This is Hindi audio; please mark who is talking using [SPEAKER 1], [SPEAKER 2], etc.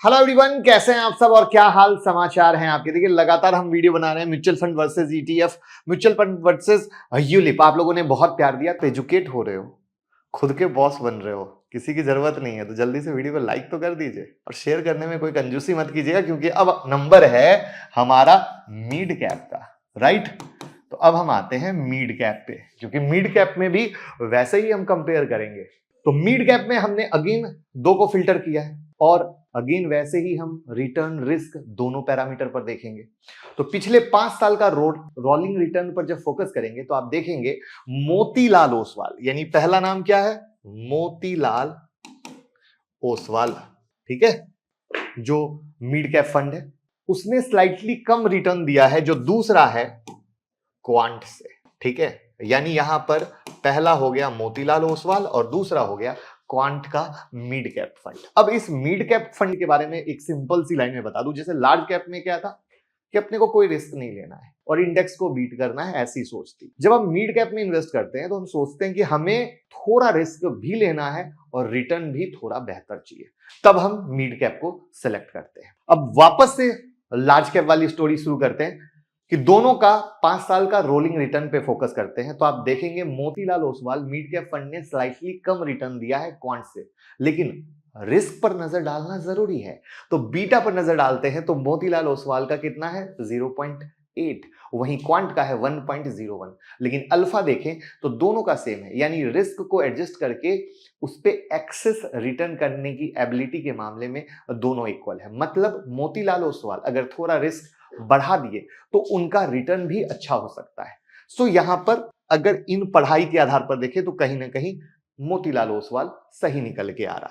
[SPEAKER 1] हेलो एवरीवन, कैसे हैं आप सब और क्या हाल समाचार हैं आपके। देखिए लगातार हम वीडियो बना रहे हैं mutual fund versus ETF, mutual fund versus ULIP. आप लोगों ने बहुत प्यार दिया, तो एजुकेट हो रहे हो, खुद के बॉस बन रहे हो, किसी की जरूरत नहीं है। तो जल्दी से वीडियो को लाइक तो कर दीजिए और शेयर करने में कोई कंजूसी मत कीजिएगा, क्योंकि अब नंबर है हमारा मिड कैप का, राइट। तो अब हम आते हैं मिड कैप पे, क्योंकि मिड कैप में भी वैसे ही हम कंपेयर करेंगे। तो मिड कैप में हमने अगेन दो को फिल्टर किया है और अगेन वैसे ही हम रिटर्न रिस्क दोनों पैरामीटर पर देखेंगे। तो पिछले 5 साल का रोलिंग रिटर्न पर जब फोकस करेंगे तो आप देखेंगे मोतीलाल ओसवाल, यानी पहला नाम क्या है, मोतीलाल ओसवाल, ठीक है, जो मिड कैप फंड है, उसने स्लाइटली कम रिटर्न दिया है जो दूसरा है क्वांट से, ठीक है। यानी यहां पर पहला हो गया मोतीलाल ओसवाल और दूसरा हो गया क्वांट का मिड कैप फंड। अब इस मिड कैप फंड के बारे में एक सिंपल सी लाइन में बता दूं, जैसे लार्ज कैप में क्या था कि अपने को कोई रिस्क नहीं लेना है और इंडेक्स को बीट करना है, ऐसी सोच थी। जब हम मिड कैप में इन्वेस्ट करते हैं तो हम सोचते हैं कि हमें थोड़ा रिस्क भी लेना है और रिटर्न भी थोड़ा बेहतर चाहिए, तब हम मिड कैप को सिलेक्ट करते हैं। अब वापस से लार्ज कैप वाली स्टोरी शुरू करते हैं कि दोनों का 5 साल का रोलिंग रिटर्न पे फोकस करते हैं। तो आप देखेंगे Motilal Oswal mid cap fund ने स्लाइटली कम रिटर्न दिया है क्वांट से, लेकिन रिस्क पर नजर डालना जरूरी है। तो बीटा पर नजर डालते हैं तो मोतीलाल ओसवाल का कितना है 0.8, वहीं क्वांट का है 1.01। लेकिन अल्फा देखें तो दोनों का सेम है, यानी रिस्क को एडजस्ट करके उस पे एक्सेस रिटर्न करने की एबिलिटी के मामले में दोनों इक्वल है। मतलब मोतीलाल ओसवाल अगर थोड़ा रिस्क बढ़ा दिए तो उनका रिटर्न भी अच्छा हो सकता है। सो यहां पर अगर इन पढ़ाई के आधार पर देखें तो कहीं ना कहीं मोतीलाल ओसवाल सही निकल के आ रहा है।